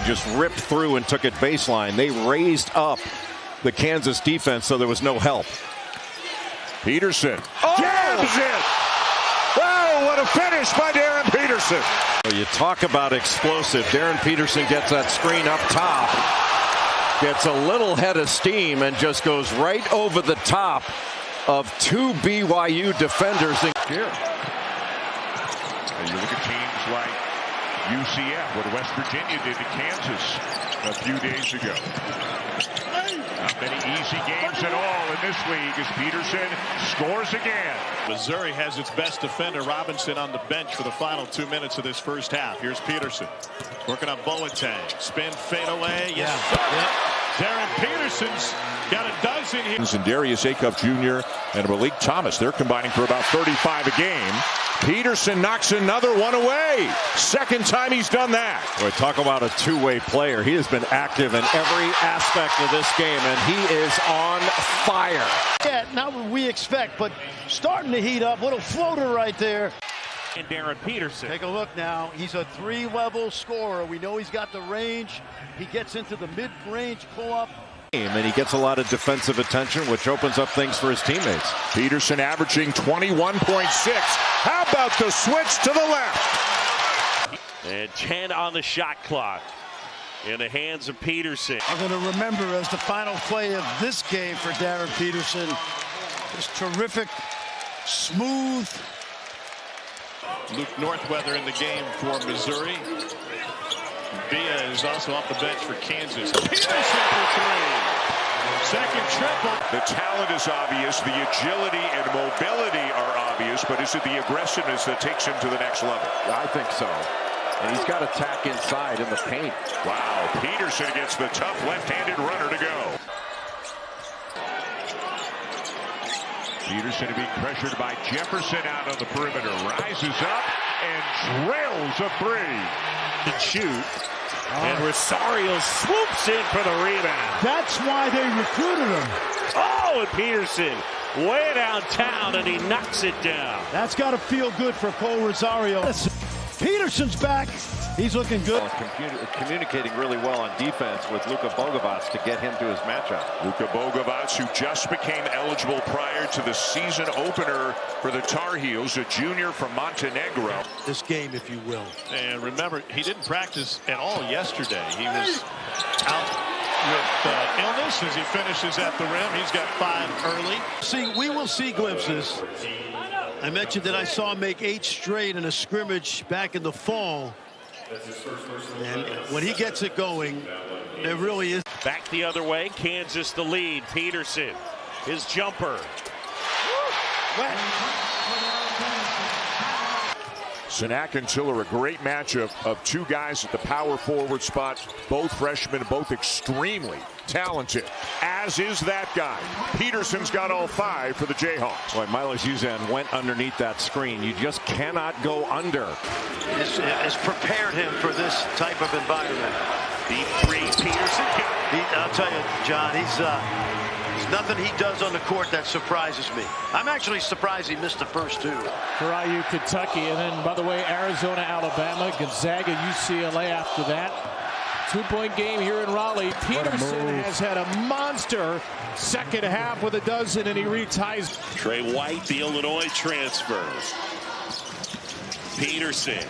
just ripped through and took it baseline. They raised up the Kansas defense, so there was no help. Peterson jabs it. Oh, what a finish by Darryn Peterson. You talk about explosive. Darryn Peterson gets that screen up top, gets a little head of steam, and just goes right over the top of two BYU defenders. Here. And you look at teams like UCF, what West Virginia did to Kansas a few days ago. Not many easy games at all in this league as Peterson scores again. Missouri has its best defender, Robinson, on the bench for the final 2 minutes of this first half. Here's Peterson working on Boateng. Spin, fade away. Yes. Darryn Peterson's got a dozen here. And Darius Acuff Jr. and Malik Thomas, they're combining for about 35 a game. Peterson knocks another one away. Second time he's done that. Boy, talk about a two-way player. He has been active in every aspect of this game, and he is on fire. Yeah, not what we expect, but starting to heat up. Little floater right there. And Darryn Peterson. Take a look now. He's a three-level scorer. We know he's got the range. He gets into the mid-range pull-up. And he gets a lot of defensive attention, which opens up things for his teammates. Peterson averaging 21.6. How about the switch to the left? And 10 on the shot clock in the hands of Peterson. I'm going to remember as the final play of this game for Darryn Peterson. Just terrific, smooth. Luke Northweather in the game for Missouri. Villa is also off the bench for Kansas. Peterson for three. Second triple. The talent is obvious. The agility and mobility are obvious. But is it the aggressiveness that takes him to the next level? I think so. And he's got to tack inside in the paint. Wow. Peterson against the tough left-handed runner to go. Peterson being pressured by Jefferson out on the perimeter. Rises up and drills a three. To shoot. And Rosario swoops in for the rebound. That's why they recruited him. Oh, and Peterson way downtown, and he knocks it down. That's got to feel good for Cole Rosario. Peterson's back. He's looking good. Communicating really well on defense with Luka Bogovac to get him to his matchup. Luka Bogovac, who just became eligible prior to the season opener for the Tar Heels, a junior from Montenegro. This game, if you will. And remember, he didn't practice at all yesterday. He was out with illness as he finishes at the rim. He's got 5 early. See, we will see glimpses. I mentioned that I saw him make 8 straight in a scrimmage back in the fall. And when he gets it going, there really is. Back the other way, Kansas the lead. Peterson, his jumper. Sinak and Tiller, a great matchup of two guys at the power forward spot, both freshmen, both extremely talented, as is that guy. Peterson's got all 5 for the Jayhawks. Boy, Milos Uzan went underneath that screen. You just cannot go under. It's prepared him for this type of environment. Deep three, Peterson. I'll tell you, John, there's nothing he does on the court that surprises me. I'm actually surprised he missed the first 2. For IU, Kentucky, and then, by the way, Arizona, Alabama, Gonzaga, UCLA after that. 2-point game here in Raleigh. Peterson has had a monster second half with a dozen, and he reties. Trey White, the Illinois transfer. Peterson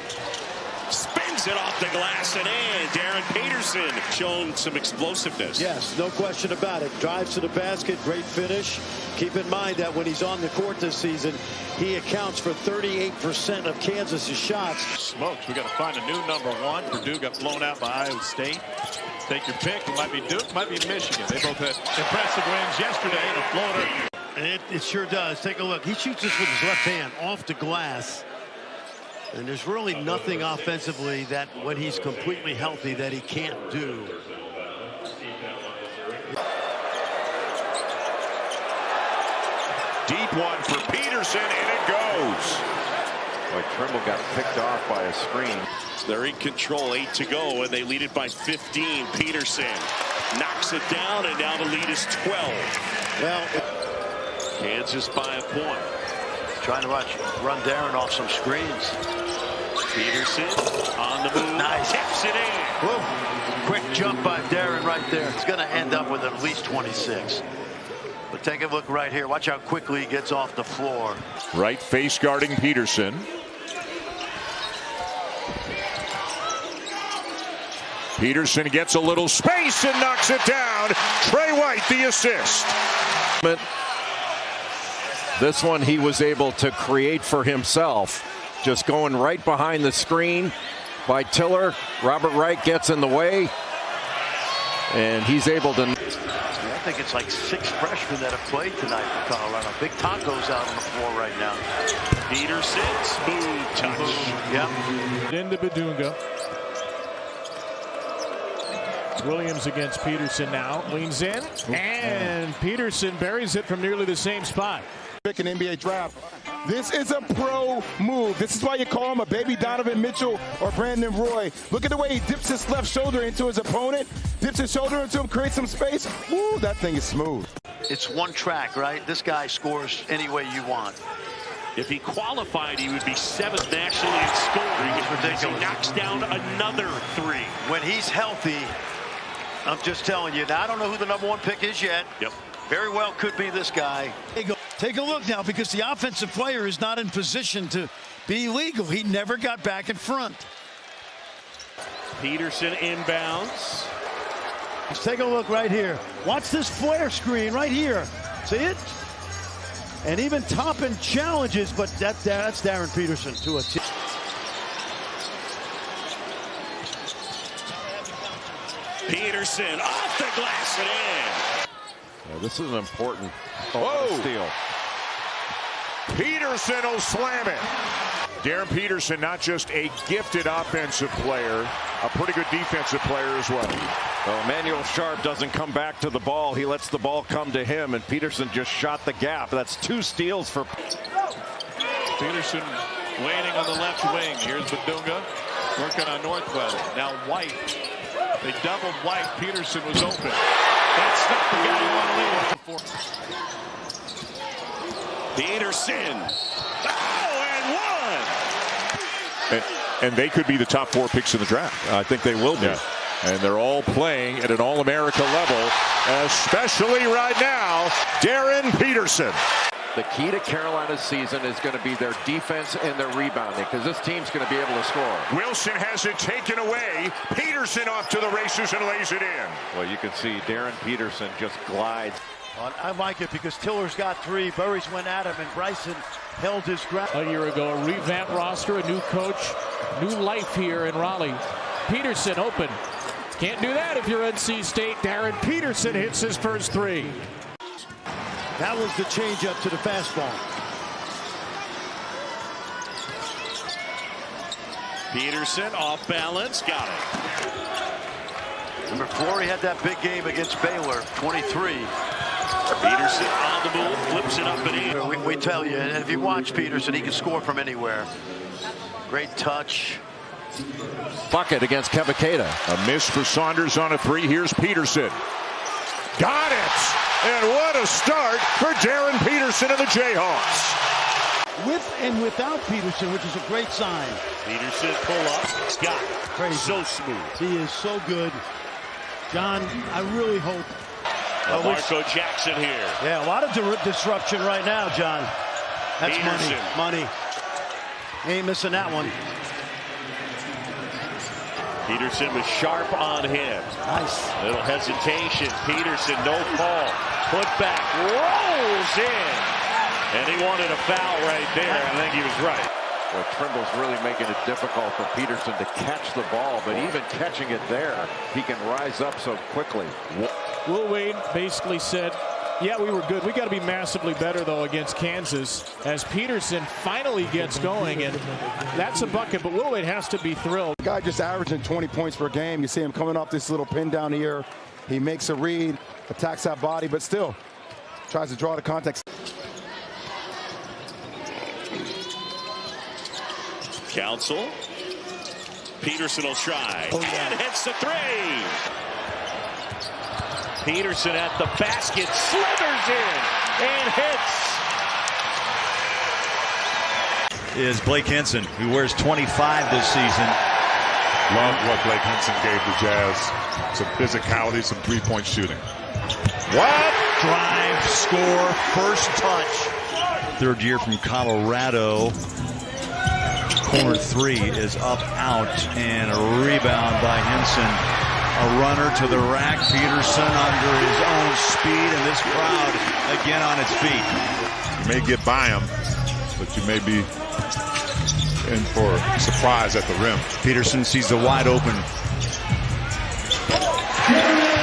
spins it off the glass and in. Darryn Peterson showing some explosiveness. Yes, no question about it. Drives to the basket, great finish. Keep in mind that when he's on the court this season, he accounts for 38% of Kansas's shots. Smokes, we got to find a new number 1. Purdue got blown out by Iowa State. Take your pick. It might be Duke, might be Michigan. They both had impressive wins yesterday in a floater. It sure does. Take a look. He shoots this with his left hand off the glass. And there's really nothing offensively that when he's completely healthy that he can't do. Deep one for Peterson, and it goes. Boy, Trimble got picked off by a screen. They're in control, 8 to go, and they lead it by 15. Peterson knocks it down, and now the lead is 12. Well, Kansas by a point. Trying to run Darryn off some screens. Peterson on the move. Nice. Tips it in. Whoa. Quick jump by Darryn right there. It's going to end up with at least 26. But take a look right here. Watch how quickly he gets off the floor. Right face guarding Peterson. Peterson gets a little space and knocks it down. Trey White the assist. This one he was able to create for himself. Just going right behind the screen by Tiller. Robert Wright gets in the way. And he's able to. I think it's like 6 freshmen that have played tonight for Colorado. Big Taco's out on the floor right now. Peterson, smooth touch. Yep. Into Badunga. Williams against Peterson now. Leans in. And Peterson buries it from nearly the same spot. Pick an NBA draft. This is a pro move. This is why you call him a baby Donovan Mitchell or Brandon Roy. Look at the way he dips his left shoulder into his opponent, dips his shoulder into him, creates some space. Woo, that thing is smooth. It's one track, right? This guy scores any way you want. If he qualified, he would be 7th nationally in scoring. It's ridiculous. He knocks down another 3. When he's healthy, I'm just telling you. Now, I don't know who the #1 pick is yet. Yep. Very well could be this guy. Take a look now, because the offensive player is not in position to be legal. He never got back in front. Peterson inbounds. Let's take a look right here. Watch this flare screen right here. See it? And even Toppin challenges, but that's Darryn Peterson to a tip. Peterson off the glass and in. Yeah, this is an important steal. Peterson will slam it. Darryn Peterson, not just a gifted offensive player, a pretty good defensive player as well. Well, Emmanuel Sharp doesn't come back to the ball. He lets the ball come to him, and Peterson just shot the gap. That's 2 steals for Peterson waiting on the left wing. Here's Badunga working on Northwell. Now White. They doubled White. Peterson was open. That's not the guy you want to lead with. Peterson. Oh, and 1. And they could be the top 4 picks in the draft. I think they will be. Yeah. And they're all playing at an All-America level, especially right now, Darryn Peterson. The key to Carolina's season is going to be their defense and their rebounding, because this team's going to be able to score. Wilson has it taken away. Peterson off to the races and lays it in. Well, you can see Darryn Peterson just glides. I like it because Tiller's got 3. Burris went at him, and Bryson held his ground. A year ago, a revamped roster, a new coach, new life here in Raleigh. Peterson open. Can't do that if you're NC State. Darryn Peterson hits his first 3. That was the changeup to the fastball. Peterson off balance. Got it. Number 4, he had that big game against Baylor, 23. Peterson on the move, flips it up and in. We tell you, and if you watch Peterson, he can score from anywhere. Great touch. Bucket against Kevaketa. A miss for Saunders on a 3. Here's Peterson. Got it! And what a start for Darryn Peterson and the Jayhawks. With and without Peterson, which is a great sign. Peterson pull up. Got it. Crazy. So smooth. He is so good. John, I really hope. Marco Jackson here. Yeah, a lot of disruption right now, John. That's Peterson. money. Ain't missing that one. Peterson was sharp on him. Nice. Little hesitation. Peterson, no call. Put back, rolls in. And he wanted a foul right there. I think he was right. Well, Trimble's really making it difficult for Peterson to catch the ball, but even catching it there, he can rise up so quickly. Will Wade basically said, yeah, we were good. We got to be massively better, though, against Kansas, as Peterson finally gets going, and that's a bucket, but Will Wade has to be thrilled. The guy just averaging 20 points per game. You see him coming off this little pin down here. He makes a read, attacks that body, but still tries to draw the context. Council. Peterson will try. And hits the 3. Peterson at the basket, slithers in and hits. is Blake Hinson, who wears 25 this season. Loved what Blake Hinson gave the Jazz. Some physicality, some three-point shooting. What? Drive, score, first touch. Third year from Colorado. Corner three is up, out, and a rebound by Hinson. A runner to the rack. Peterson under his own speed, and this crowd again on its feet. You may get by him, but you may be in for a surprise at the rim. Peterson sees the wide open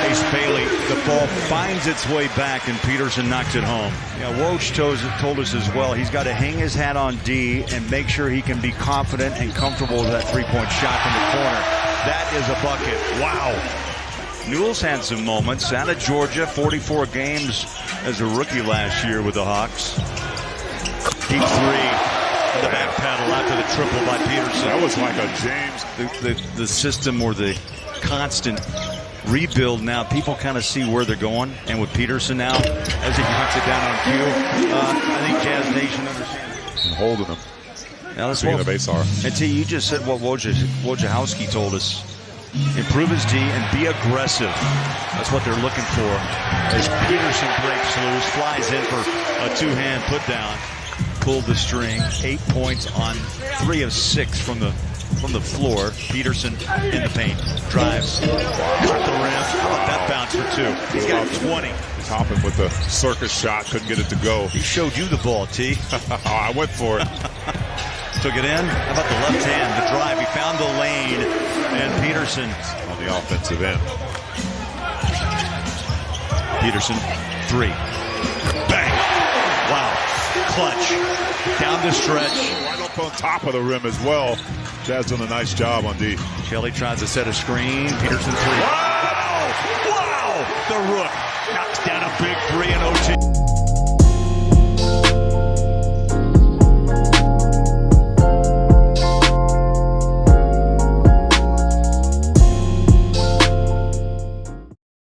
Ace Bailey. The ball finds its way back, and Peterson knocks it home. Yeah, Woj told us as well, he's got to hang his hat on D and make sure he can be confident and comfortable with that three-point shot from the corner. That is a bucket. Wow. Newell's had some moments. Out of Georgia, 44 games as a rookie last year with the Hawks. Deep three. The back pedal after the triple by Peterson. That was like a James. The system or the constant rebuild now, people kind of see where they're going. And with Peterson now, as he knocks it down on cue, I think Jazz Nation understands. And holding him. Now let's Speaking of ASAR. And T, you just said what Wojciechowski told us. Improve his D and be aggressive. That's what they're looking for. As Peterson breaks loose, flies in for a two-hand put down. Pulled the string. 8 points on 3 of 6 from the floor. Peterson in the paint. Drives. Cut the rim. How about that bounce for 2? He's got 20. He's hopping with the circus shot. Couldn't get it to go. He showed you the ball, T. I went for it. Took it in. How about the left hand? The drive. He found the lane. And Peterson on the offensive end. Peterson, 3. Bang. Wow. Clutch. Down the stretch. Right up on top of the rim as well. Jazz done a nice job on D. Kelly tries to set a screen. Peterson 3. Wow! Wow! The Rook.